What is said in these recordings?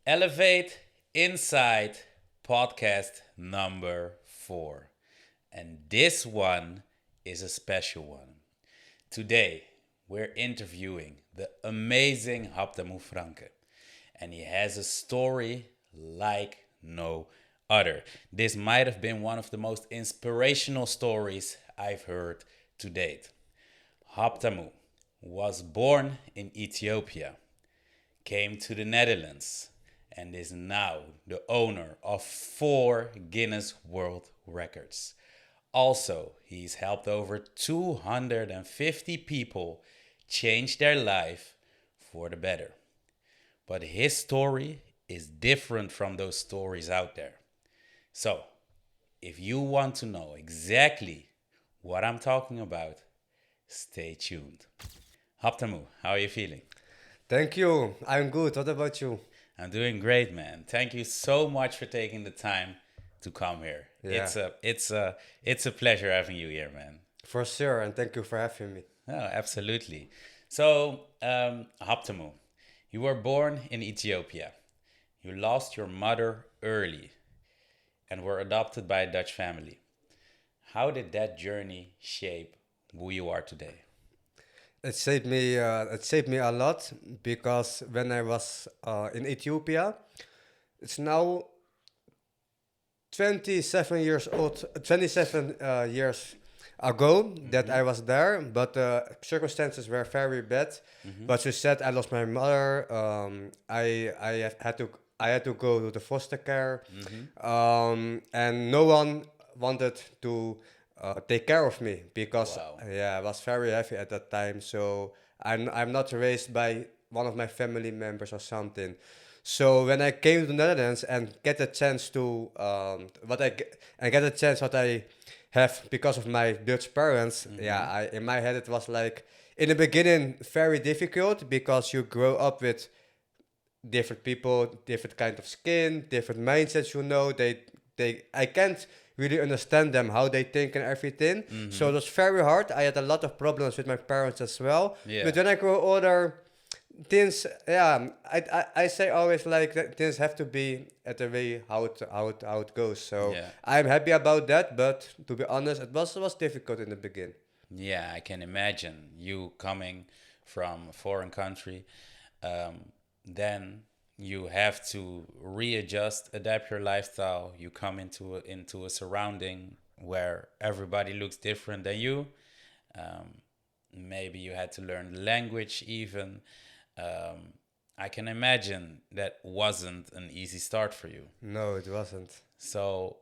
Elevate Inside podcast number 4. And this one is a special one. Today, we're interviewing the amazing Habtamu Franke. And he has a story like no other. This might have been one of the most inspirational stories I've heard to date. Habtamu was born in Ethiopia, came to the Netherlands, and is now the owner of 4 Guinness World Records. Also, he's helped over 250 people change their life for the better. But his story is different from those stories out there. So, if you want to know exactly what I'm talking about, stay tuned. Habtamu, how are you feeling? Thank you. I'm good. What about you? I'm doing great, man. Thank you so much for taking the time to come here. Yeah, It's a pleasure having you here, man. for sure. And thank you for having me. Oh, absolutely. So, Habtamu, you were born in Ethiopia. You lost your mother early and were adopted by a Dutch family. How did that journey shape who you are today? It saved me a lot because when I was in Ethiopia, it's now 27 years old, 27 years ago that Mm-hmm. I was there, but circumstances were very bad. Mm-hmm. But you said I lost my mother. I had to go to the foster care, Mm-hmm. and no one wanted to take care of me because Wow. yeah, I was very heavy at that time. So I'm not raised by one of my family members or something. So when I came to the Netherlands and get a chance to get a chance what I have because of my Dutch parents, yeah, Mm-hmm. in my head it was like in the beginning very difficult because you grow up with different people, different kind of skin, different mindsets. They I can't really understand them how they think and everything. So Mm-hmm. it was very hard. I had a lot of problems with my parents as well. Yeah. But when I grow older, things yeah, I say always like that things have to be at the way how it goes. So Yeah. I'm happy about that. But to be honest, it was difficult in the beginning. Yeah, I can imagine you coming from a foreign country. Then you have to readjust, adapt your lifestyle. You come into a surrounding where everybody looks different than you. Um, Maybe you had to learn the language even. Um, I can imagine that wasn't an easy start for you. No, it wasn't. So,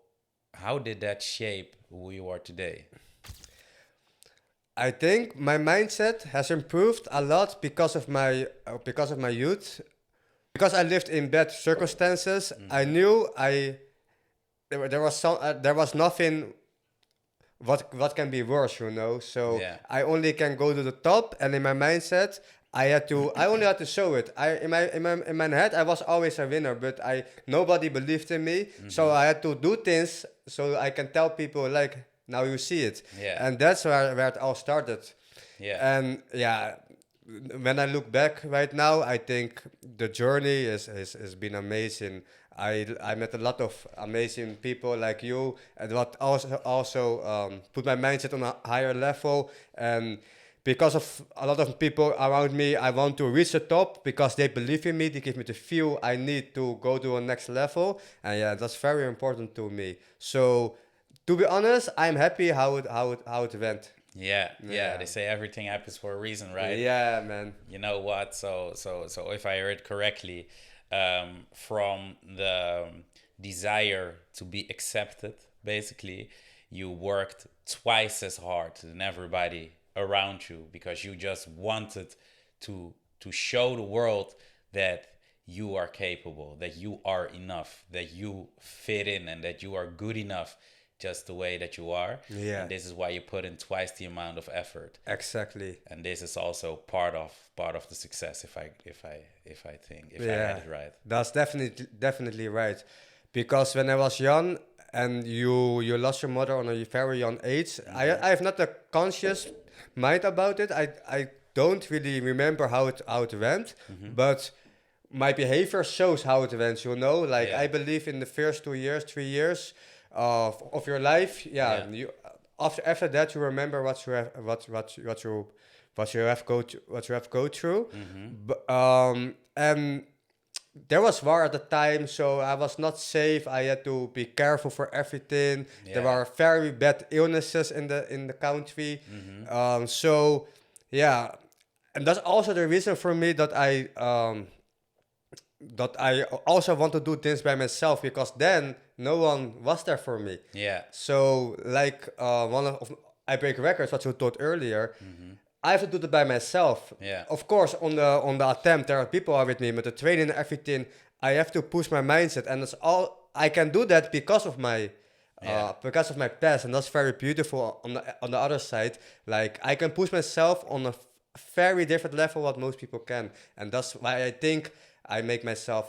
how did that shape who you are today? I think my mindset has improved a lot because of my youth. Because I lived in bad circumstances, I Mm-hmm. knew there was nothing what can be worse. So Yeah. I only can go to the top, and in my mindset, I only had to show it. In my head, I was always a winner, but I nobody believed in me, so Mm-hmm. I had to do things so I can tell people like now you see it, Yeah. and that's where it all started. Yeah. And yeah, when I look back right now, I think the journey has been amazing. I met a lot of amazing people like you, and what also put my mindset on a higher level. And because of a lot of people around me, I want to reach the top because they believe in me. They give me the feel I need to go to a next level, and yeah, that's very important to me. So to be honest, I'm happy how it went. Yeah, yeah. Yeah, They say everything happens for a reason, right? yeah, man. You know what? So if I heard correctly, from the desire to be accepted, basically, you worked twice as hard than everybody around you because you just wanted to show the world that you are capable, that you are enough, that you fit in, and that you are good enough just the way that you are. Yeah, And this is why you put in twice the amount of effort. exactly. And this is also part of the success, if I had Yeah, it right. that's definitely right. Because when I was young and you lost your mother on a very young age, Mm-hmm. I have not a conscious mind about it. I don't really remember how it went, Mm-hmm. but my behavior shows how it went, you know. Like Yeah. I believe in the first 2 years, 3 years of your life, Yeah. you after that you remember what you have what you have go through. Mm-hmm. And there was war at the time, so I was not safe. I had to be careful for everything. There Yeah. were very bad illnesses in the country. Mm-hmm. So yeah, and that's also the reason for me that I also want to do things by myself, because then no one was there for me. Yeah. So like one of I break records, what you taught earlier. Mm-hmm. I have to do that by myself. Yeah. Of course, on the attempt, there are people are with me, but the training and everything, I have to push my mindset, and it's all I can do that Yeah. because of my past, and that's very beautiful. On the other side, like I can push myself on a very different level what most people can, and that's why I think I make myself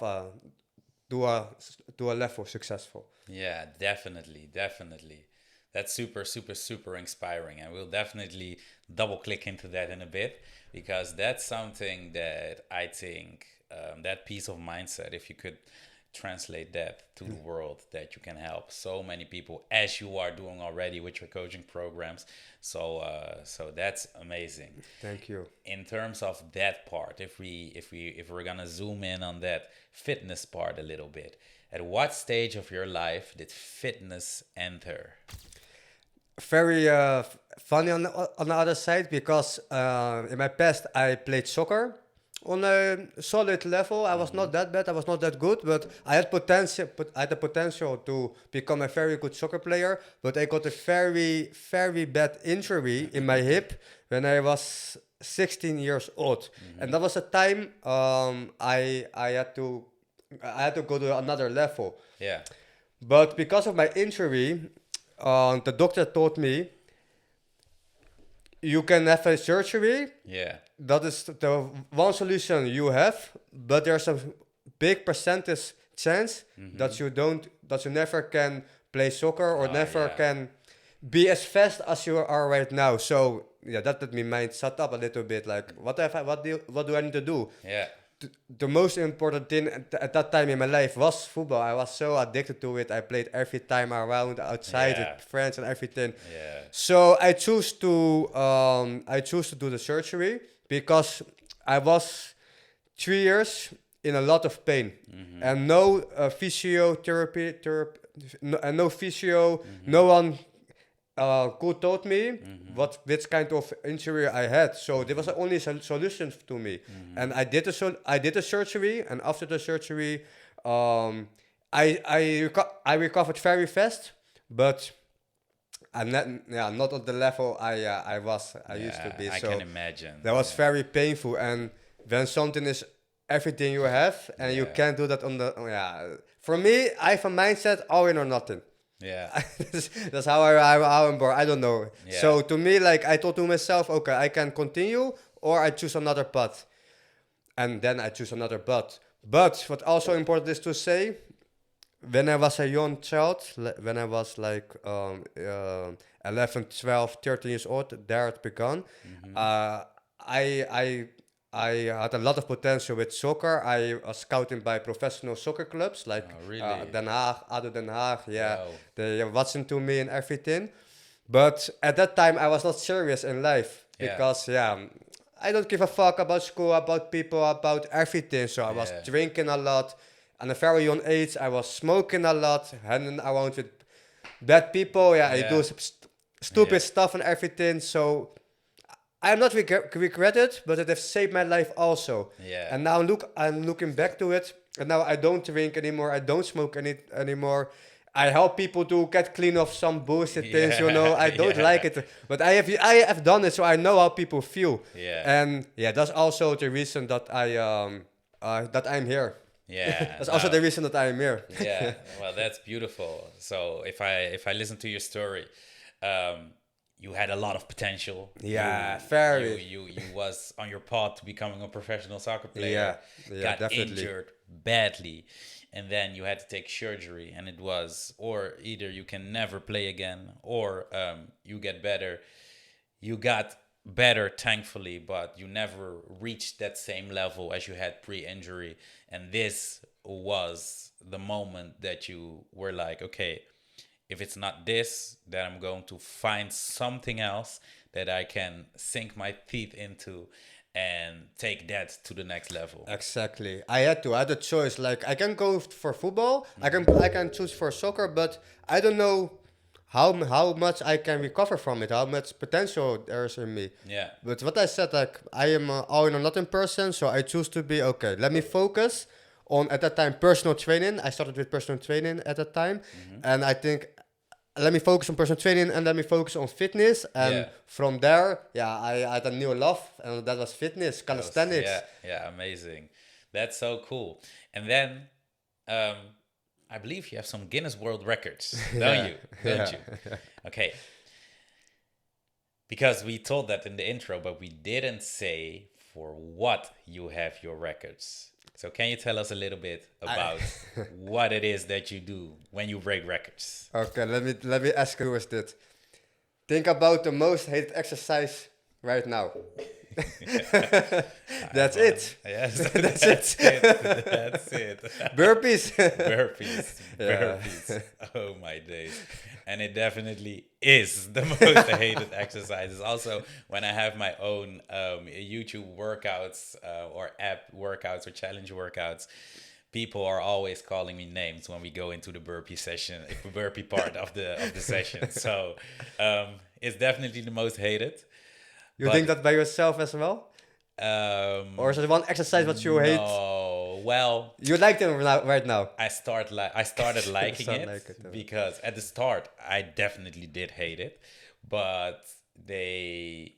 to a level successful. Yeah, definitely, definitely. That's super, super, super inspiring. And we'll definitely double click into that in a bit because that's something that I think that piece of mindset, if you could translate that to the world, that you can help so many people as you are doing already with your coaching programs. So that's amazing. Thank you. In terms of that part, if we're gonna zoom in on that fitness part a little bit, at what stage of your life did fitness enter? Very funny on the other side, because in my past I played soccer on a solid level. I was not that bad. I was not that good, but I had potential. But I had the potential to become a very good soccer player. But I got a very very bad injury in my hip when I was 16 years old, and that was a time I had to go to another level. Yeah. But because of my injury, the doctor told me you can have a surgery. Yeah. That is the one solution you have, but there's a big percentage chance that you never can play soccer or Oh, never yeah. can be as fast as you are right now. So yeah, that made me mind shut up a little bit. Like, what do I need to do? Yeah. The most important thing at that time in my life was football. I was so addicted to it. I played every time around outside Yeah. with friends and everything. Yeah. So I choose to do the surgery because I was 3 years in a lot of pain, and no no physio, no one could told me which kind of injury I had. So there was the only solution to me, and I did the surgery, and after the surgery, I recovered very fast, but I'm not at the level I used to Yeah. be. I So can imagine. that was Yeah. very painful, and when something is everything you have and you Yeah. can't do that on the For me, I have a mindset all in or nothing. Yeah. That's how I'm born. I don't know. Yeah. So to me, like I thought to myself, okay, I can continue or I choose another path, and then I choose another path. But what also important is to say, when I was a young child, when I was like 11, 12, 13 years old, there it began. Uh, I, I, I had a lot of potential with soccer. I was scouted by professional soccer clubs like Oh, really? Den Haag, ADO Den Haag. Yeah, Wow. they were watching to me and everything. But at that time, I was not serious in life Yeah. because, I don't give a fuck about school, about people, about everything. So I was Yeah. drinking a lot. At a very young age, I was smoking a lot, hanging around with bad people. Yeah, I do stupid Yeah. stuff and everything. So I'm not regret it, but it has saved my life also. Yeah. And now I'm looking back to it, and now I don't drink anymore. I don't smoke anymore. I help people to get clean of some bullshit things, you know. I don't Yeah. like it, but I have done it, so I know how people feel. Yeah. And yeah, that's also the reason that that I'm here. Yeah. That's also No. the reason that I'm here. Yeah, well, that's beautiful. So if I listen to your story, you had a lot of potential. Yeah, you, very. you was on your path to becoming a professional soccer player. Yeah, got definitely. injured badly, and then you had to take surgery, and it was or either you can never play again, or you get better. You got better, thankfully, but you never reached that same level as you had pre-injury. And this was the moment that you were like, okay, if it's not this, then I'm going to find something else that I can sink my teeth into and take that to the next level. Exactly. I had a choice. Like I can go for football. I can choose for soccer, but I don't know how much I can recover from it. How much potential there is in me. Yeah. But what I said, like I am all in or nothing person, so I choose to be okay. Let me focus on at that time personal training. I started with personal training at that time, and I think let me focus on personal training and let me focus on fitness. And Yeah. from there, yeah, I had a new love, and that was fitness, calisthenics. Yeah, yeah, amazing. That's so cool. And then um, I believe you have some Guinness World Records, don't you? Don't you? Okay. Because we told that in the intro, but we didn't say for what you have your records. So can you tell us a little bit about what it is that you do when you break records? Okay, let me ask you this. Think about the most hated exercise right now. That's it. Yes, That's that's it. it. That's it. Burpees. Burpees. Yeah. Burpees. Oh my days. And it definitely is the most hated exercises. Also, when I have my own YouTube workouts or app workouts or challenge workouts, people are always calling me names when we go into the burpee session, burpee part of the session. So it's definitely the most hated. You But, think that by yourself as well? Or is it one exercise that you hate? No, well, You like them right now. I started liking Start it like it, yeah. because at the start I definitely did hate it, but they,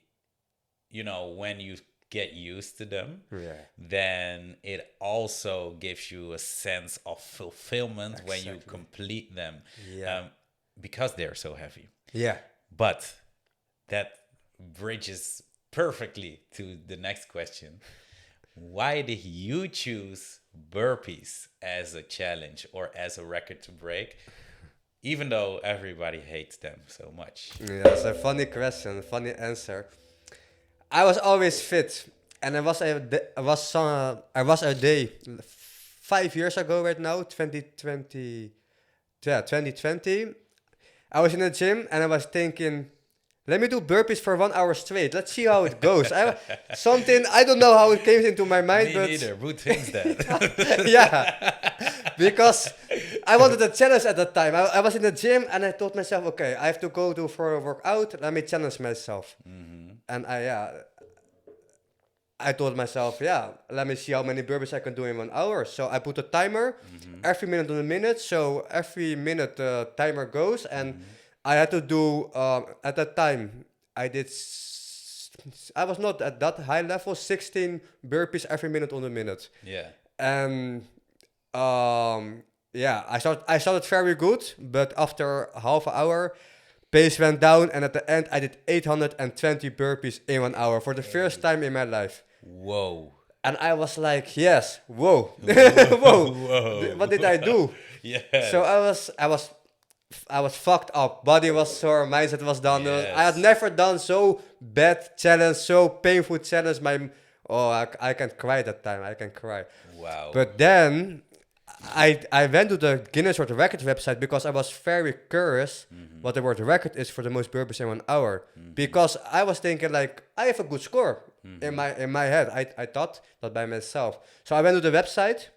when you get used to them, Yeah. then it also gives you a sense of fulfillment when you Exactly. complete them, Yeah. because they're so heavy. Yeah. But that bridges perfectly to the next question. Why did you choose burpees as a challenge or as a record to break, even though everybody hates them so much? Yeah, it's a funny question, funny answer. I was always fit, and I was a day 5 years ago right now, 2020. Yeah, 2020. I was in the gym and I was thinking, let me do burpees for 1 hour straight. Let's see how it goes. I don't know how it came into my mind, Me but neither. Who thinks that? yeah, because I wanted a challenge at that time. I was in the gym and I told myself, okay, I have to go do for a workout. Let me challenge myself. And I told myself, yeah, let me see how many burpees I can do in 1 hour. So I put a timer every minute on a minute. So every minute the timer goes, and I had to do at that time. I was not at that high level. 16 burpees every minute on a minute, Yeah. and yeah, I started very good, but after half an hour, pace went down, and at the end, I did 820 burpees in 1 hour for the first time in my life. Whoa. And I was like, yes, whoa, whoa, Whoa. what did I do? Yeah. So I was fucked up. Body was sore, mindset was down. Yes. I had never done so bad challenge, so painful challenge. I can cry that time. I can cry. Wow. But then I went to the Guinness World Record website because I was very curious what the world record is for the most burpees in 1 hour. Because I was thinking like I have a good score in my head. I thought that by myself. So I went to the website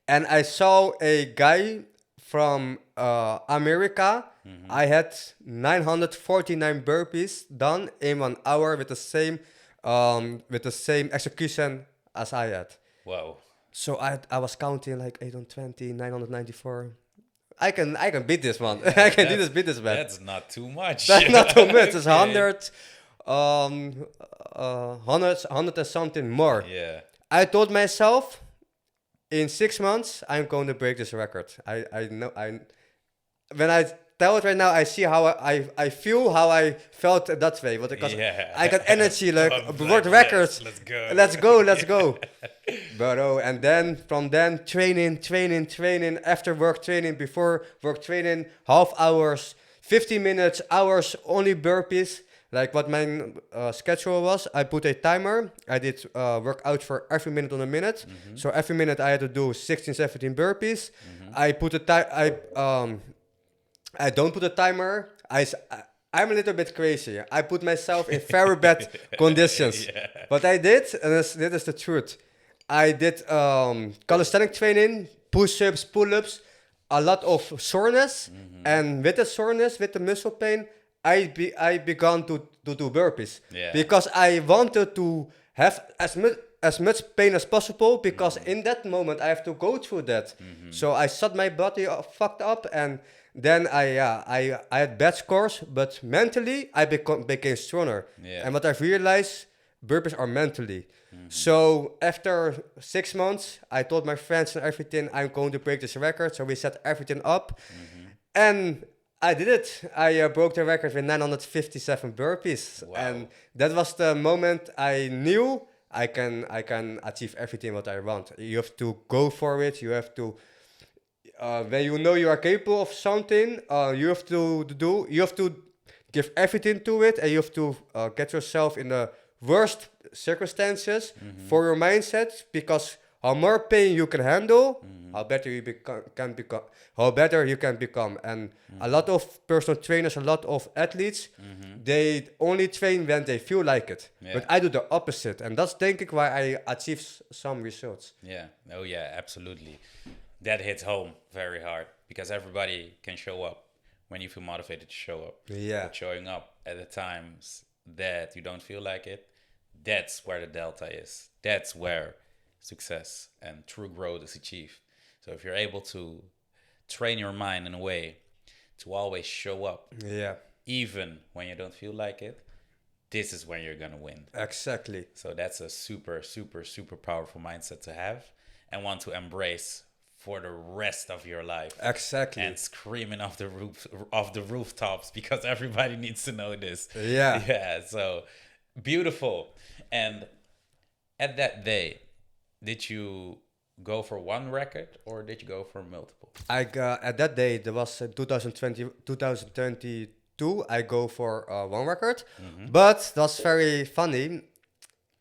and I saw a guy from America. I had 949 burpees done in 1 hour with the same execution as I had. Wow. So I was counting like 820, 994. I can beat this one. I can beat this man. That's not too much. That's not too much. It's Okay. 100 and something more. Yeah. I told myself, in 6 months, I'm going to break this record. I know. When I tell it right now, I see how I feel how I felt that way. Because Yeah. I got energy, like I'm world like, records. Let's go. Let's go. But and then from then training, after work training, before work training, half hours, 50 minutes, hours, only burpees. Like what my schedule was, I put a timer. I did work out for every minute on a minute. So every minute I had to do 16, 17 burpees. I put a I don't put a timer. I'm a little bit crazy. I put myself in very bad conditions. Yeah. But I did, and this is the truth. I did calisthenic training, push-ups, pull-ups, a lot of soreness. And with the soreness, with the muscle pain, I began to do burpees. Yeah. Because I wanted to have as much pain as possible, because in that moment I have to go through that. So I shut my body fucked up, and then I had bad scores, but mentally I became stronger. Yeah. And what I've realized, burpees are mentally. So after 6 months, I told my friends and everything, I'm going to break this record. So we set everything up, and I did it. I broke the record with 957 burpees. Wow. And that was the moment I knew I can achieve everything what I want. You have to go for it. You have to when you know you are capable of something, you have to give everything to it, and you have to get yourself in the worst circumstances for your mindset, because how more pain you can handle, how better you can become. How better you can become. And a lot of personal trainers, a lot of athletes, they only train when they feel like it. Yeah. But I do the opposite, and that's think ik why I achieve some results. Yeah. Oh, yeah, absolutely. That hits home very hard, because everybody can show up when you feel motivated to show up. Yeah. But showing up at the times that you don't feel like it, that's where the delta is. That's where success and true growth is achieved. So if you're able to train your mind in a way to always show up, Yeah. even when you don't feel like it, this is when you're going to win. Exactly. So that's a super, super, super powerful mindset to have and want to embrace for the rest of your life. Exactly. And screaming off the rooftops, because everybody needs to know this. Yeah. Yeah. So beautiful. And at that day, did you go for one record or did you go for multiple? I got, at that day, there was 2022, I go for one record. But that's very funny.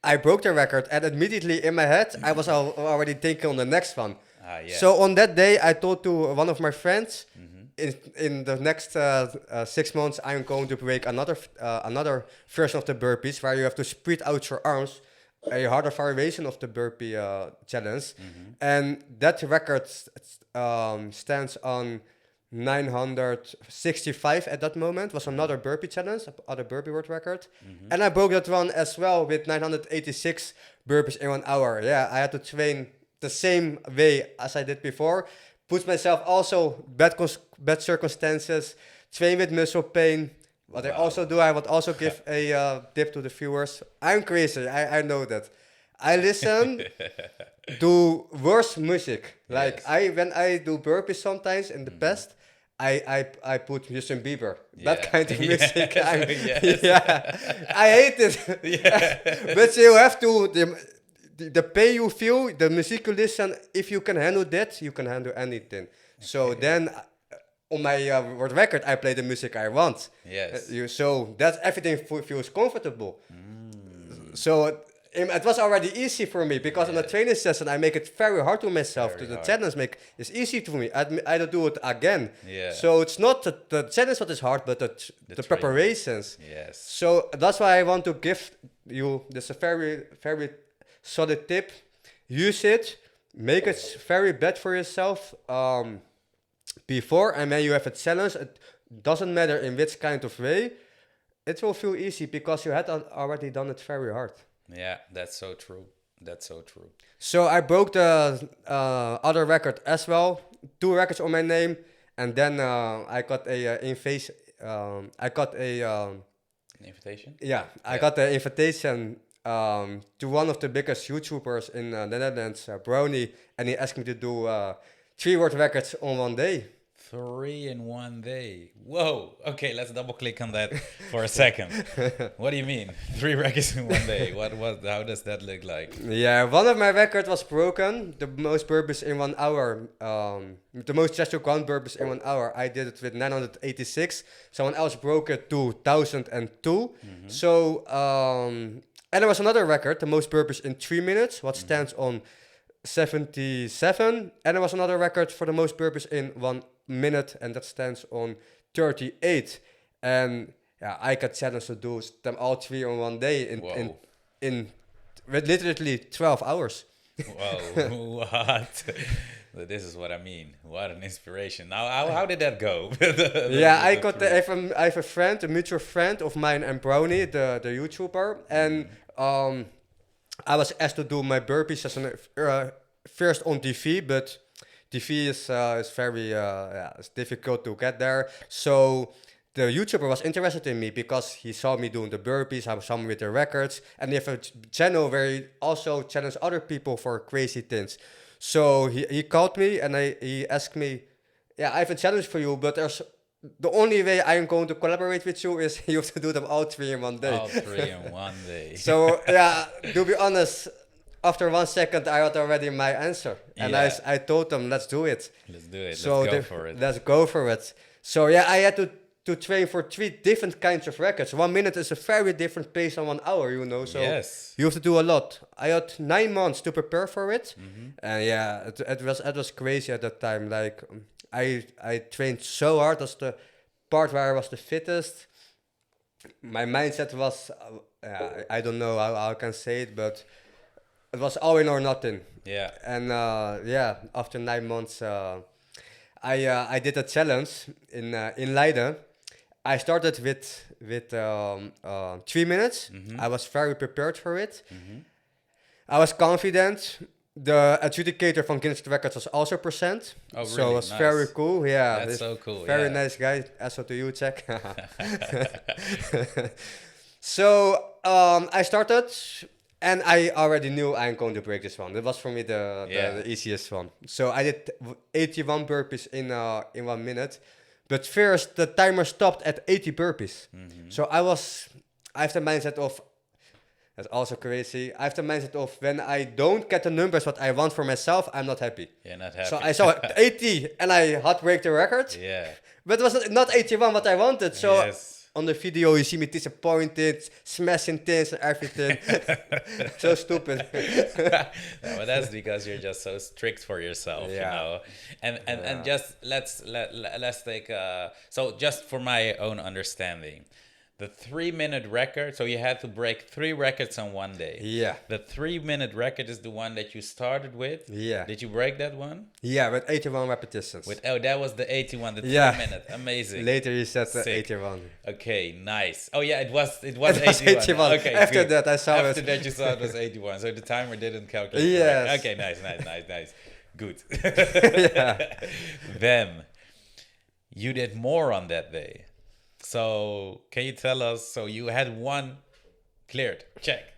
I broke the record, and immediately in my head, I was already thinking on the next one. Yeah. So on that day, I told to one of my friends, in the next 6 months, I'm going to break another version of the burpees, where you have to spread out your arms, a harder variation of the burpee challenge. And that record stands on 965 at that moment. Was another burpee challenge, other burpee world record. And I broke that one as well with 986 burpees in 1 hour. Yeah, I had to train the same way as I did before. Put myself also bad circumstances, train with muscle pain. What I also do, I would also give a tip to the viewers. I'm crazy, I know that. I listen to worse music. Like when I do burpees sometimes in the past, I put Justin Bieber, that kind of music. Yeah, I hate it. But you have to, the pain you feel, the music you listen, if you can handle that, you can handle anything. So then on my world record, I play the music I want. Yes. So that everything feels comfortable. So it was already easy for me, because in the training session, I make it very hard to myself. Very The hard. challenge it's easy for me. I don't do it again. Yeah. So it's not the challenge that is hard, but the training. preparations. Yes. So that's why I want to give you this a very, very solid tip. Use it. Make it very bad for yourself before, and when you have a challenge, it doesn't matter in which kind of way, it will feel easy, because you had already done it very hard. Yeah, that's so true. That's so true. So I broke the other record as well. 2 records on my name, and then I got a invitation. I got a An invitation? I got the invitation to one of the biggest YouTubers in the Netherlands, Brownie, and he asked me to do 3 world records on one day. 3 in one day. Whoa. Okay, let's double click on that for a second. What do you mean? 3 records in one day. How does that look like? Yeah, one of my records was broken. The most burpees in 1 hour. The most chest to ground burpees in 1 hour. I did it with 986. Someone else broke it to 1002. So, and there was another record, the most burpees in 3 minutes, what stands on 77. And there was another record for the most burpees in 1 minute, and that stands on 38. And yeah, I got challenged to do them all 3 on one day in with literally 12 hours. Whoa, what? This is what I mean. What an inspiration. Now, how did that go? I have a friend, a mutual friend of mine and Brownie, the YouTuber, and I was asked to do my burpees as first on TV, but TV is very it's difficult to get there. So the YouTuber was interested in me because he saw me doing the burpees, I saw me with the records, and they have a channel where he also challenges other people for crazy things. So he called me and he asked me, yeah, I have a challenge for you, but the only way I'm going to collaborate with you is you have to do them all 3 in one day. All 3 in one day. So yeah, to be honest, after 1 second I had already my answer, and I told them, let's do it. Let's do it. So let's go for it. Let's go for it. So yeah, I had to train for 3 different kinds of records. 1 minute is a very different pace than 1 hour, you know. So yes. You have to do a lot. I had 9 months to prepare for it, and yeah, it was crazy at that time. Like I trained so hard. That's the part where I was the fittest. My mindset was, I don't know how I can say it, but it was all in or nothing. Yeah. And after 9 months, I did a challenge in Leiden. I started with 3 minutes. I was very prepared for it. I was confident. The adjudicator from Guinness World Record was also present. Oh, really? So it was nice. very cool. Yeah, That's so cool. Very nice guy. Also to you, Jack. So I started, and I already knew I'm going to break this one. It was for me the easiest one. So I did 81 burpees in 1 minute. But first, the timer stopped at 80 burpees. So I have the mindset of, that's also crazy. I have the mindset of when I don't get the numbers what I want for myself, I'm not happy. You're not happy. So I saw 80 and I hot break the record. Yeah. But it was not 81 what I wanted. So yes. On the video, you see me disappointed, smashing things and everything. So stupid. No, but that's because you're just so strict for yourself, you know. And just let's take so just for my own understanding, the 3-minute record. So you had to break 3 records on one day. Yeah. The 3-minute record is the one that you started with. Yeah. Did you break that one? Yeah, with 81 repetitions. That was the 81, the 3-minute. Amazing. Later you said the 81. Okay, nice. Oh yeah, it was 81. Okay, After good. that I saw After that you saw it was 81. So the timer didn't calculate. Yes. Correct. Okay, nice. Good. Yeah. Then you did more on that day. So can you tell us? So you had one cleared, check,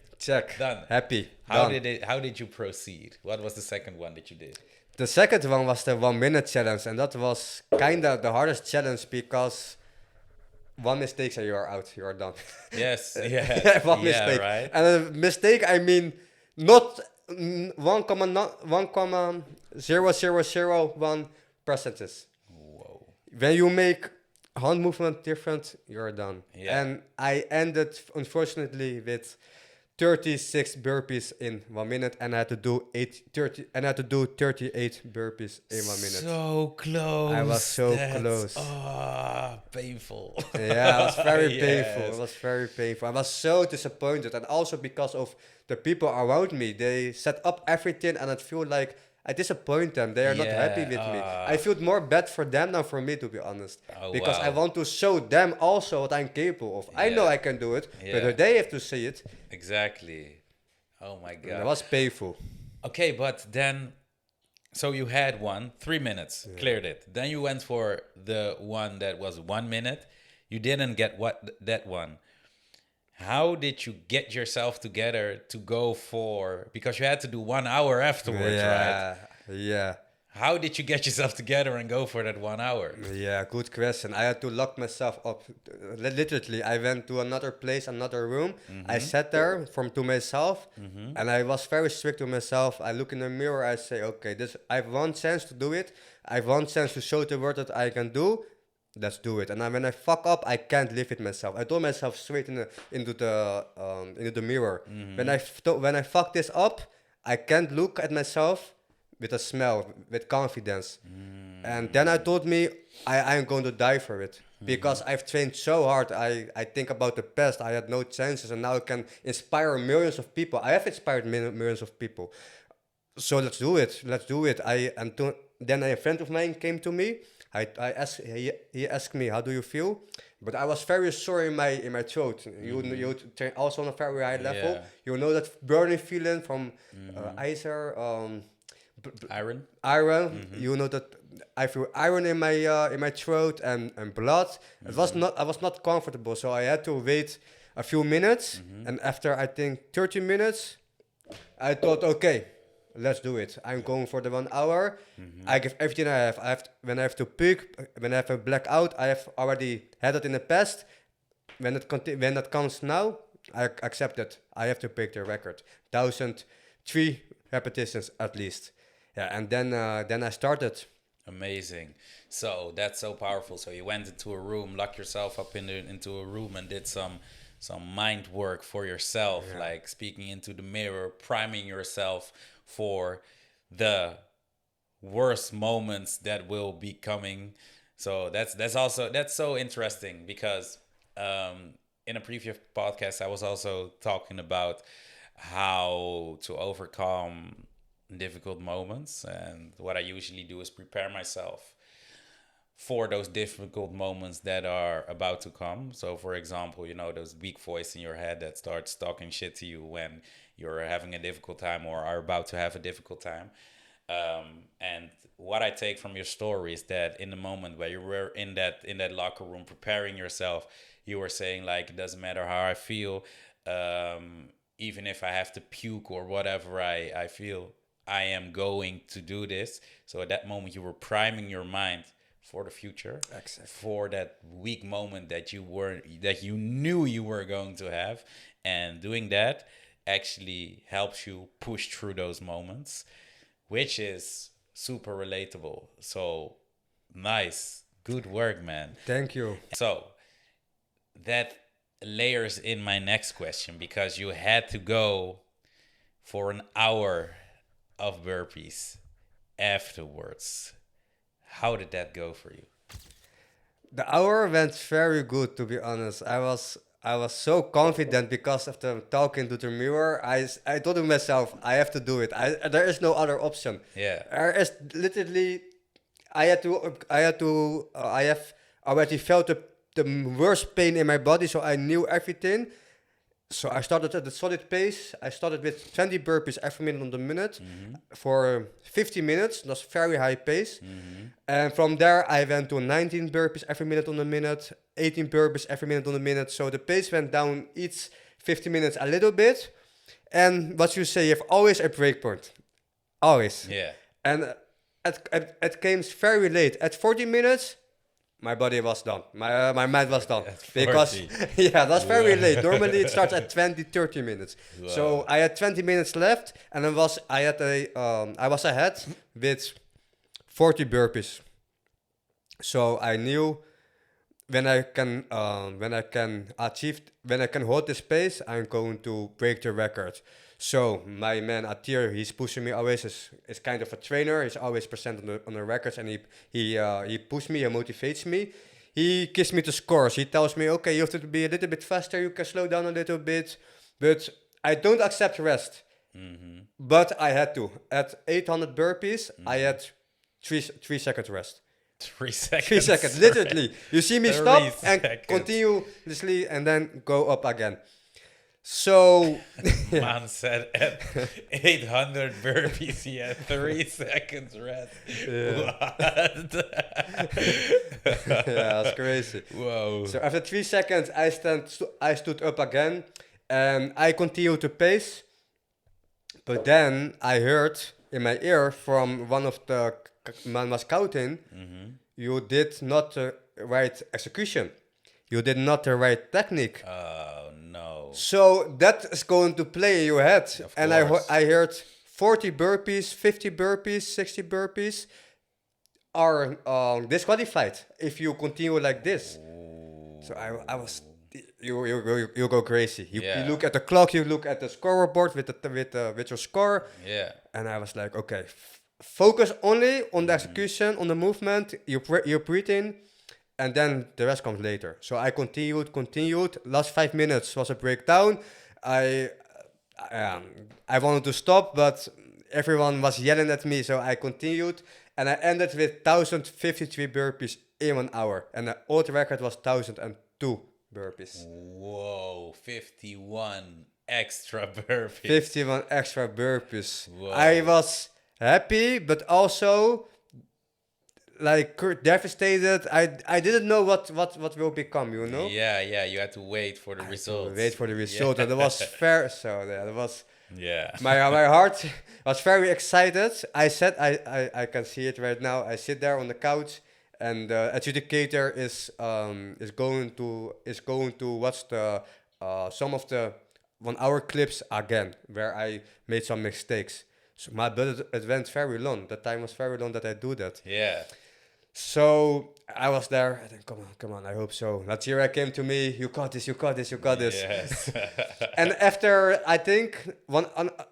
done, happy. How did you proceed? What was the second one that you did? The second one was the 1 minute challenge, and that was kind of the hardest challenge because one mistake and you are out, you are done. Yes, yeah, one mistake, right. And a mistake, I mean, not 1,0001 percentage. Whoa. When you make hand movement different, you're done. Yeah. And I ended, unfortunately, with 36 burpees in 1 minute, and I had to do 38 burpees in 1 minute. So close. I was so close. Oh, painful. Yeah, it was very Yes. painful. It was very painful. I was so disappointed, and also because of the people around me. They set up everything, and I feel like I disappoint them. They are not happy with me. I feel more bad for them than for me, to be honest. Because I want to show them also what I'm capable of. I know I can do it, but they have to see it. Exactly. Oh my God. That was painful. Okay, but then, so you had 3 minutes, cleared it. Then you went for the one that was 1 minute. You didn't get that one. How did you get yourself together to go for, because you had to do 1 hour afterwards, right? Yeah. How did you get yourself together and go for that 1 hour? Yeah, good question. I had to lock myself up. Literally, I went to another place, another room. I sat there from to myself, and I was very strict with myself. I look in the mirror. I say, okay, this. I have one chance to do it. I have one chance to show the world that I can do. Let's do it. And when I fuck up, I can't live with myself. I told myself straight into the mirror. When I fuck this up, I can't look at myself with a smell, with confidence. And then I told me I'm going to die for it. Because I've trained so hard. I think about the past. I had no chances, and now I can inspire millions of people. I have inspired millions of people. So let's do it. Let's do it. Then a friend of mine came to me. He asked me, how do you feel? But I was very sore in my throat. You train also on a very high level. Yeah. You know that burning feeling from Iron? iron. You know that I feel iron in my throat and blood. I was not comfortable, so I had to wait a few minutes. And after I think 30 minutes, I thought, okay, let's do it. I'm going for the 1 hour. I give everything I have. When I have to puke, when I have a blackout, I have already had it in the past. When that comes now, I accept it. I have to break the record. 1,003 repetitions at least. Yeah, and then I started. Amazing. So that's so powerful. So you went into a room, locked yourself up into a room, and did some mind work for yourself, like speaking into the mirror, priming yourself for the worst moments that will be coming. So that's so interesting because in a previous podcast I was also talking about how to overcome difficult moments, and what I usually do is prepare myself for those difficult moments that are about to come. So for example, those weak voice in your head that starts talking shit to you when you're having a difficult time or are about to have a difficult time. And what I take from your story is that in the moment where you were in that locker room preparing yourself, you were saying like, it doesn't matter how I feel, even if I have to puke or whatever I feel, I am going to do this. So at that moment you were priming your mind for the future, Exactly. for that weak moment that you knew you were going to have, and doing that actually helps you push through those moments, which is super relatable. So nice, good work, man. Thank you. So that layers in my next question, because you had to go for an hour of burpees afterwards. How did that go for you? The hour went very good, to be honest. I was so confident because of the talking to the mirror. I told to myself, I have to do it. There is no other option. Yeah. There is literally, I have already felt the worst pain in my body, so I knew everything. So I started at a solid pace. I started with 20 burpees every minute on the minute for 50 minutes. That's very high pace. And from there, I went to 19 burpees every minute on the minute, 18 burpees every minute on the minute. So the pace went down each 50 minutes a little bit. And what you say, you have always a break point. Always. Yeah. And it came very late. At 40 minutes, my body was done. My mind was done. Because, yeah, that's very late. Normally it starts at 20, 30 minutes. Wow. So I had 20 minutes left, and I was ahead with 40 burpees. So I knew when I can hold this pace, I'm going to break the record. So my man Atir, he's pushing me always. Is kind of a trainer. He's always present on the records, and he pushes me, he motivates me. He gives me the scores. He tells me, okay, you have to be a little bit faster. You can slow down a little bit, but I don't accept rest. But I had to. At 800 burpees, I had 3 seconds rest. 3 seconds. 3 seconds, literally. You see me stop and continuously, and then go up again. So, man said at 800 burpees, he had 3 seconds rest. Yeah. What? Yeah, that's crazy. Whoa. So after 3 seconds, I stood up again, and I continued to pace. But then I heard in my ear from one of the man was counting, you did not the right execution. You did not the right technique. Oh no. So that is going to play in your head. Of And course. I heard 40 burpees, 50 burpees, 60 burpees are disqualified if you continue like this. So I was you go crazy. You Yeah. look at the clock, you look at the scoreboard with your score, Yeah. and I was like, okay, focus only on the execution, on the movement, your breathing, and then the rest comes later. So I continued. Last 5 minutes was a breakdown. I um, I wanted to stop, but everyone was yelling at me, so I continued, and I ended with 1,053 burpees in 1 hour, and the old record was 1,002 burpees. Whoa, 51 extra burpees. 51 extra burpees. Whoa. I was happy, but also like devastated. I didn't know what will become, you know? Yeah, yeah, you had to wait for the To results. wait for the result, and it was fair. So that was Yeah. my heart was very excited. I can see it right now. I sit there on the couch, and the adjudicator is going to watch the some of the 1 hour clips again where I made some mistakes. So but it went very long. The time was very long that I do that. Yeah. So I was there. I think, come on. I hope so. Latsira came to me. You got this. You got this. You got this. Yes. And after I think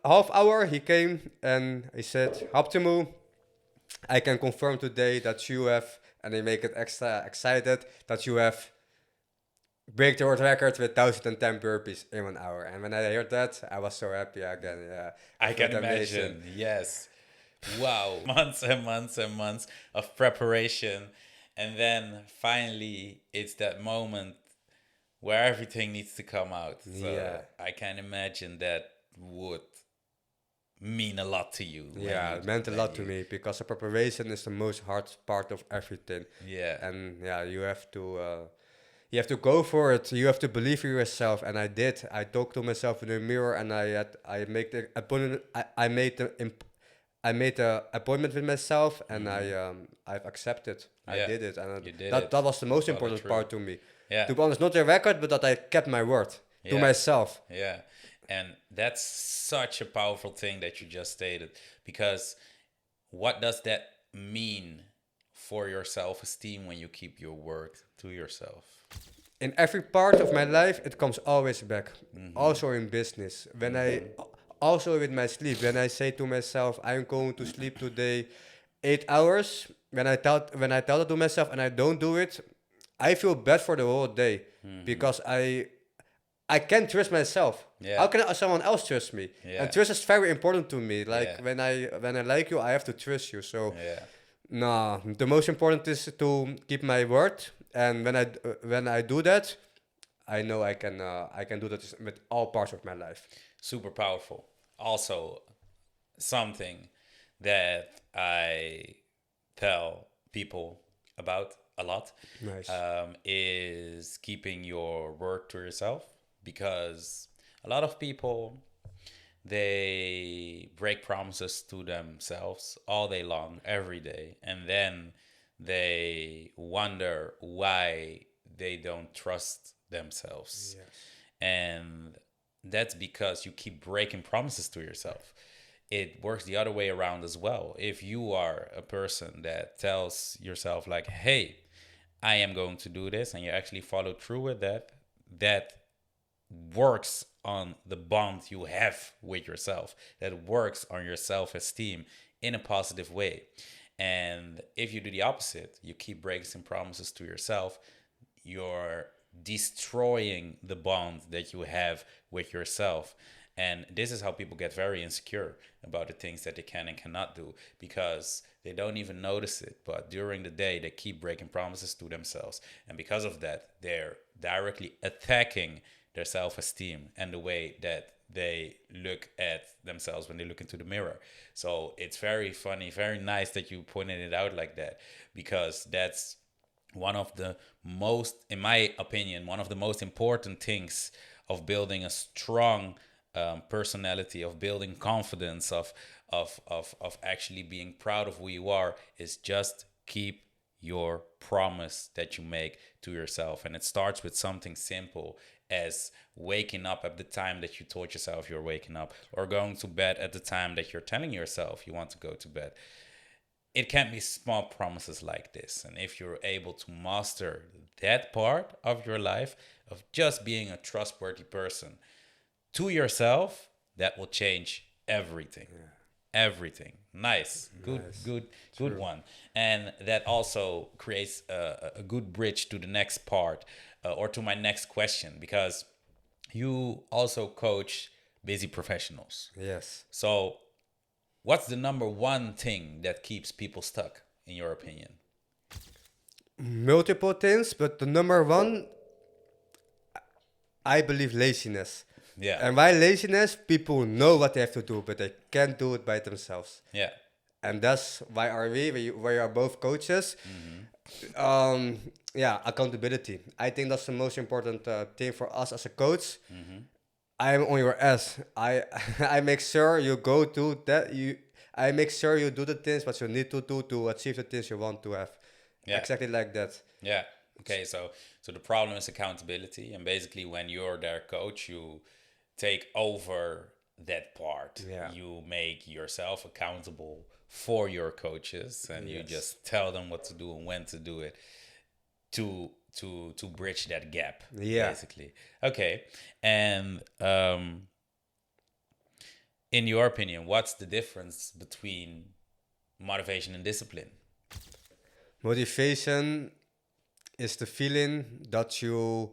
half hour, he came and he said, "Habtamu, I can confirm today that you have," and they make it extra excited, that you have break the world record with 1,010 burpees in 1 hour. And when I heard that, I was so happy again. Yeah, I can felt amazing. imagine. Yes. Wow. Months and months and months of preparation. And then finally, it's that moment where everything needs to come out. So Yeah. I can imagine that would mean a lot to you. Yeah, it meant a lot to me because the preparation is the most hard part of everything. Yeah. And yeah, you have to go for it. You have to believe in yourself, and I did. I talked to myself in the mirror, and I made the appointment. I made the appointment with myself, and I've accepted. I Yeah, did it, and you did that it. that was the most Follow important through. part to me. Yeah. To be honest, not the record, but that I kept my word to Yeah. myself. Yeah. And that's such a powerful thing that you just stated, because what does that mean for your self-esteem when you keep your word to yourself? In every part of my life, it comes always back. Also in business, also with my sleep. When I say to myself, I'm going to sleep today 8 hours. When I tell it to myself and I don't do it, I feel bad for the whole day because I can't trust myself. Yeah. How can someone else trust me? Yeah. And trust is very important to me. Like Yeah. when I like you, I have to trust you. So Yeah. nah, the most important is to keep my word. And when I do that, I know I can do that with all parts of my life. Super powerful. Also, something that I tell people about a lot Nice. is keeping your word to yourself, because a lot of people, they break promises to themselves all day long, every day, and then they wonder why they don't trust themselves. Yes. And that's because you keep breaking promises to yourself. It works the other way around as well. If you are a person that tells yourself like, hey, I am going to do this, and you actually follow through with that, that works on the bond you have with yourself, that works on your self-esteem in a positive way. And if you do the opposite, you keep breaking some promises to yourself, you're destroying the bond that you have with yourself. And this is how people get very insecure about the things that they can and cannot do, because they don't even notice it. But during the day, they keep breaking promises to themselves. And because of that, they're directly attacking their self-esteem and the way that they look at themselves when they look into the mirror. So it's very funny, very nice that you pointed it out like that, because that's one of the most, in my opinion, one of the most important things of building a strong personality, of building confidence, of actually being proud of who you are, is just keep your promise that you make to yourself. And it starts with something simple as waking up at the time that you told yourself you're waking up, or going to bed at the time that you're telling yourself you want to go to bed. It can be small promises like this. And if you're able to master that part of your life, of just being a trustworthy person to yourself, that will change everything. Everything. Nice. Good, Nice. good, True. good one. And that also creates a good bridge to the next part, or to my next question, because you also coach busy professionals. Yes. So, what's the number one thing that keeps people stuck, in your opinion? Multiple things, but the number one, I believe, laziness. Yeah. And why laziness? People know what they have to do, but they can't do it by themselves. Yeah. And that's why are we are both coaches. Yeah, accountability. I think that's the most important thing for us as a coach. I'm on your ass. I make sure you go to that. I make sure you do the things what you need to do to achieve the things you want to have. Yeah. Exactly like that. Yeah. Okay. So the problem is accountability, and basically, when you're their coach, you take over that part. Yeah. You make yourself accountable for your coaches, and you Yes. just tell them what to do and when to do it, to bridge that gap. Yeah. Basically. Okay. And in your opinion, what's the difference between motivation and discipline? Motivation is the feeling that you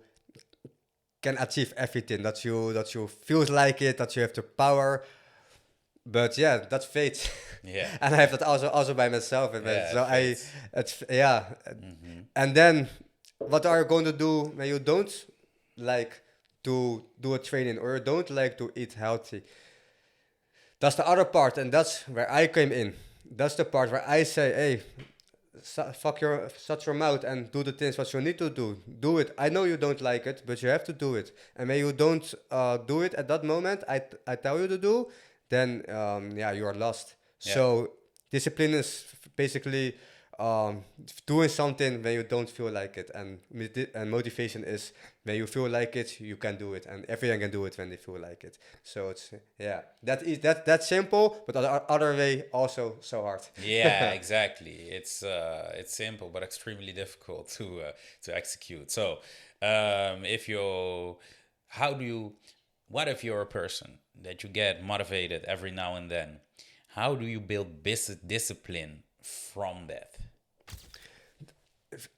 can achieve everything, that you feel like it, that you have the power. But yeah, that's fate. Yeah. And I have that also by myself. And Yeah, so fate. it's yeah. And then, what are you going to do when you don't like to do a training, or you don't like to eat healthy? That's the other part, and that's where I came in. That's the part where I say, hey, shut your mouth and do the things what you need to do. Do it. I know you don't like it, but you have to do it. And when you don't do it at that moment, I tell you to do, then yeah, you are lost. Yeah. So discipline is basically doing something when you don't feel like it, and motivation is when you feel like it, you can do it, and everyone can do it when they feel like it. So it's yeah, that's simple, but other way also so hard. Yeah, exactly. It's simple but extremely difficult to execute. So, if you, how do you, what if you're a person that you get motivated every now and then? How do you build discipline from that?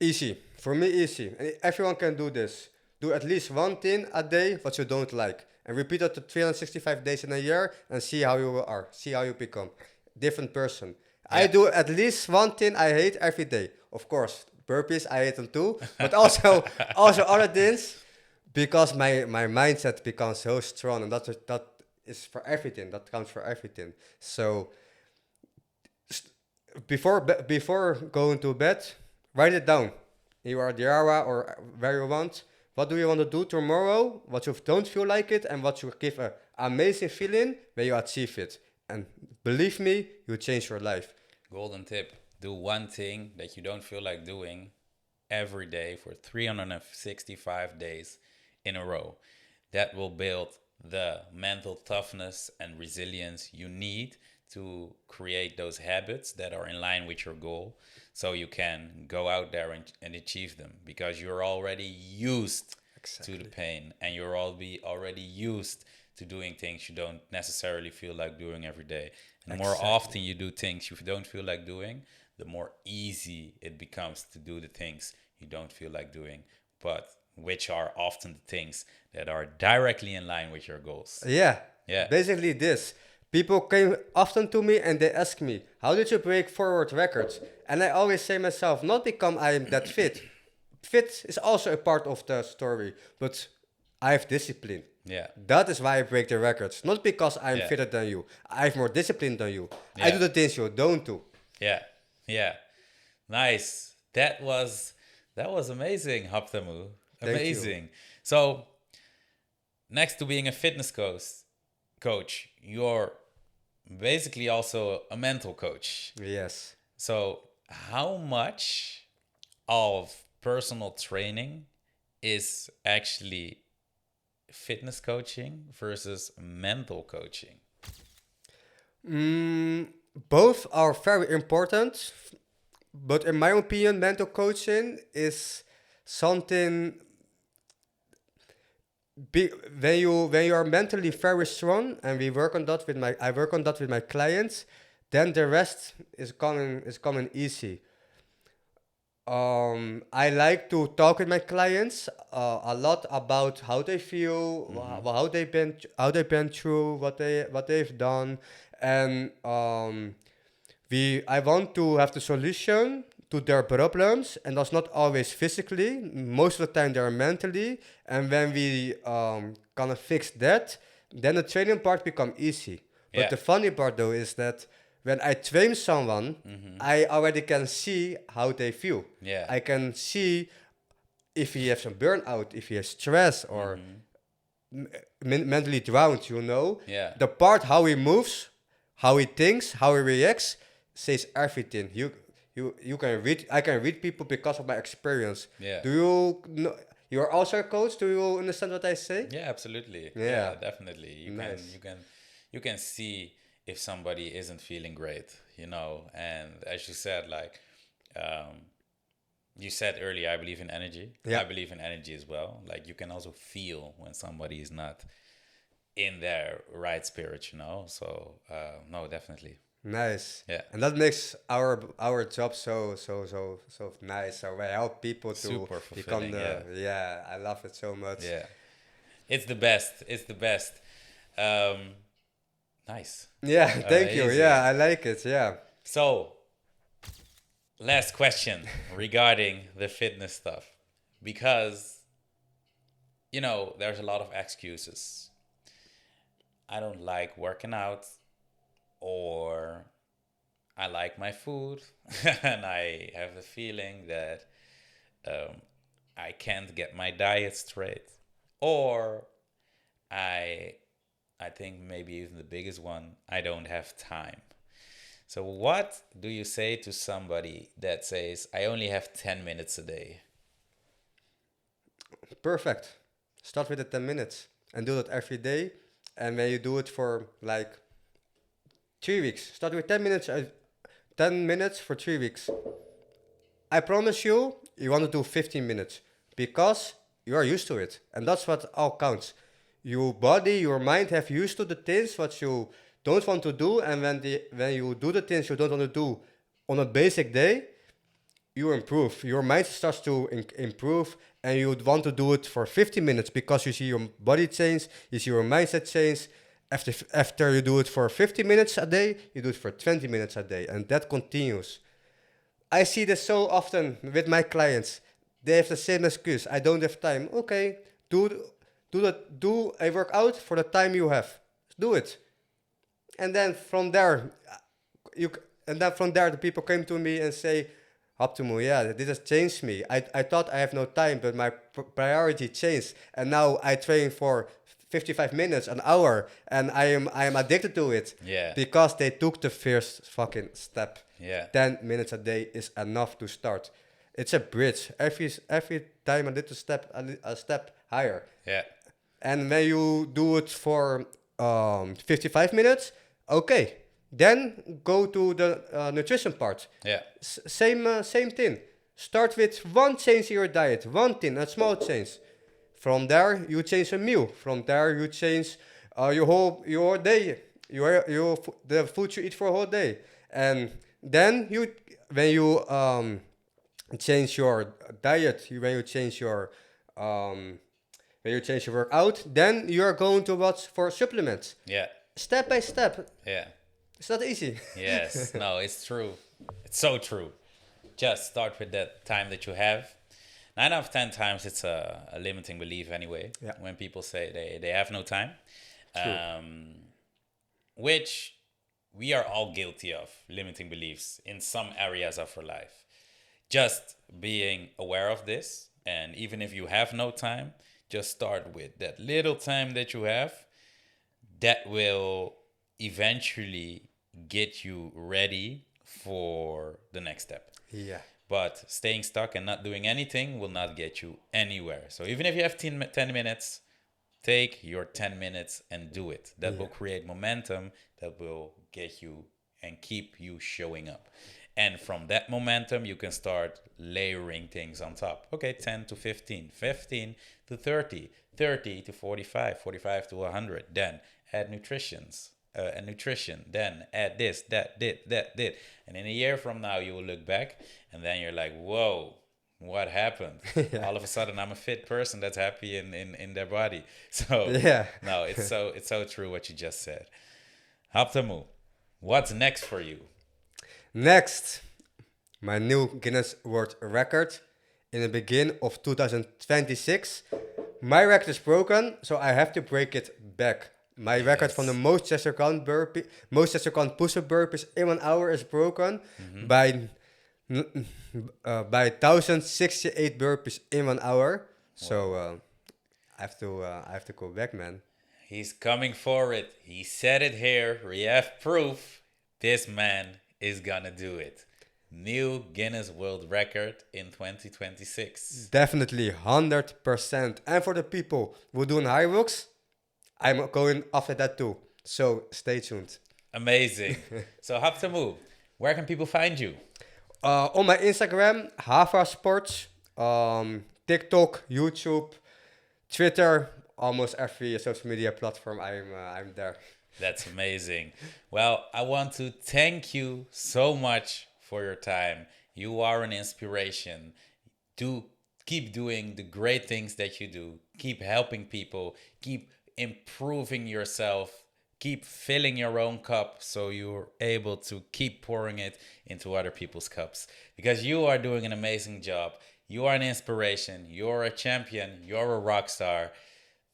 Easy. For me, easy. And everyone can do this. Do at least one thing a day what you don't like. And repeat it to 365 days in a year and see how you are. See how you become. Different person. I Yeah. do at least one thing I hate every day. Of course, burpees, I hate them too. But also other things, because my mindset becomes so strong, and that is for everything. That counts for everything. So before going to bed, write it down. You are the hour or where you want. What do you want to do tomorrow? What you don't feel like it, and what you give a amazing feeling when you achieve it. And believe me, you change your life. Golden tip: do one thing that you don't feel like doing every day for 365 days in a row. That will build the mental toughness and resilience you need to create those habits that are in line with your goal, so you can go out there and achieve them, because you're already used to the pain, and you're already used to doing things you don't necessarily feel like doing every day. And the more often you do things you don't feel like doing, the more easy it becomes to do the things you don't feel like doing, but which are often the things that are directly in line with your goals. Yeah. Yeah. Basically this. People came often to me and they ask me, how did you break forward records? And I always say myself, not because I'm that fit. Fit is also a part of the story, but I have discipline. Yeah. That is why I break the records. Not because I'm Yeah. fitter than you. I have more discipline than you. I Yeah. do the things you don't do. Yeah, yeah, nice. That was amazing, Habtamu. Thank you. Amazing. So, next to being a fitness coach, coach, you're basically also a mental coach. Yes. So, how much of personal training is actually fitness coaching versus mental coaching? Both are very important, but in my opinion, mental coaching is something big when you are mentally very strong, and we work on that with my I work on that with my clients. Then the rest is coming easy. I like to talk with my clients a lot about how they feel, how they've been through, what they've done, and I want to have the solution to their problems, and that's not always physically. Most of the time, they're mentally, and when we kind of fix that, then the training part become easy. But Yeah. the funny part though is that when I train someone, I already can see how they feel. Yeah. I can see if he has some burnout, if he has stress, or mentally drowned. Yeah. The part how he moves, how he thinks, how he reacts, says everything. You can read. I can read people because of my experience. Yeah. Do you know? You're also a coach. Do you understand what I say? Yeah, absolutely. Yeah. Definitely. Nice. You can see if somebody isn't feeling great, and as you said, like you said earlier, I believe in energy. Yeah. I believe in energy as well. Like you can also feel when somebody is not in their right spirit, So no, definitely. Nice. Yeah. And that makes our job so nice. So we help people to Super become fulfilling, the yeah. I love it so much. Yeah. It's the best. It's the best. Nice. Yeah, thank you. Amazing. Yeah, I like it. Yeah. So, last question regarding the fitness stuff. Because, there's a lot of excuses. I don't like working out, or I like my food, and I have the feeling that I can't get my diet straight. Or I think maybe even the biggest one, I don't have time. So what do you say to somebody that says, I only have 10 minutes a day? Perfect. Start with the 10 minutes and do that every day. And when you do it for like 3 weeks, start with 10 minutes, 10 minutes for 3 weeks. I promise you want to do 15 minutes because you are used to it. And that's what all counts. Your body, your mind have used to the things what you don't want to do. And when you do the things you don't want to do on a basic day, you improve. Your mind starts to improve, and you would want to do it for 50 minutes because you see your body change, you see your mindset change. After you do it for 50 minutes a day, you do it for 20 minutes a day, and that continues. I see this so often with my clients. They have the same excuse. I don't have time. Okay, do a workout for the time you have. Do it, and then from there, the people came to me and say, Habtamu, yeah, this has changed me. I thought I have no time, but my priority changed, and now I train for 55 minutes, an hour, and I am addicted to it. Yeah. Because they took the first fucking step. Yeah. 10 minutes a day is enough to start. It's a bridge. Every time I did a step higher. Yeah. And when you do it for 55 minutes, okay. Then go to the nutrition part. Yeah. Same thing. Start with one change in your diet, one thing, a small change. From there, you change a meal. From there, you change your day, the food you eat for a whole day. And then when you change your diet, when you change your workout, then you are going to watch for supplements. Yeah. Step by step. Yeah. It's not easy. Yes. No, it's true. It's so true. Just start with that time that you have. 9 out of 10 times it's a limiting belief anyway. Yeah. When people say they have no time. True. Which we are all guilty of, limiting beliefs in some areas of our life. Just being aware of this, and even if you have no time, just start with that little time that you have. that will eventually get you ready for the next step. Yeah. But staying stuck and not doing anything will not get you anywhere. So even if you have 10 minutes, take your 10 minutes and do it. That will create momentum that will get you and keep you showing up. And from that momentum, you can start layering things on top. Okay, 10 to 15, 15 to 30, 30 to 45, 45 to 100. Then add nutrition. Then add this, that, did. And in a year from now, you will look back and then you're like, whoa, what happened? All of a sudden, I'm a fit person that's happy in their body. So Yeah. no, it's so true what you just said. Habtamu, what's next for you? Next, my new Guinness World Record in the beginning of 2026. My record is broken, so I have to break it back. My record from the Yes. most chest count push-up burpees in 1 hour is broken by by 1068 burpees in 1 hour. So I have to go back, man. He's coming for it. He said it here. We have proof. This man is gonna do it. New Guinness World Record in 2026. Definitely 100%. And for the people who doing high rocks, I'm going after that too. So stay tuned. Amazing. So Habtamu, where can people find you? On my Instagram, Hava Sports, TikTok, YouTube, Twitter, almost every social media platform. I'm there. That's amazing. Well, I want to thank you so much for your time. You are an inspiration. Do keep doing the great things that you do. Keep helping people. Keep improving yourself. Keep filling your own cup so you're able to keep pouring it into other people's cups. Because you are doing an amazing job. You are an inspiration. You're a champion. You're a rock star.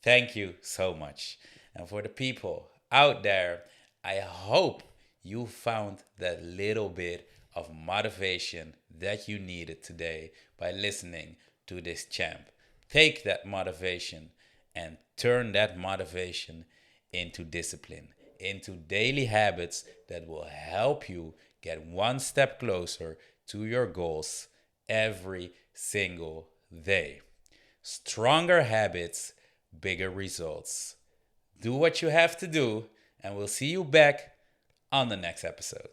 Thank you so much. And for the people out there, I hope you found that little bit of motivation that you needed today by listening to this champ. Take that motivation and turn that motivation into discipline, into daily habits that will help you get one step closer to your goals every single day. Stronger habits, bigger results. Do what you have to do, and we'll see you back on the next episode.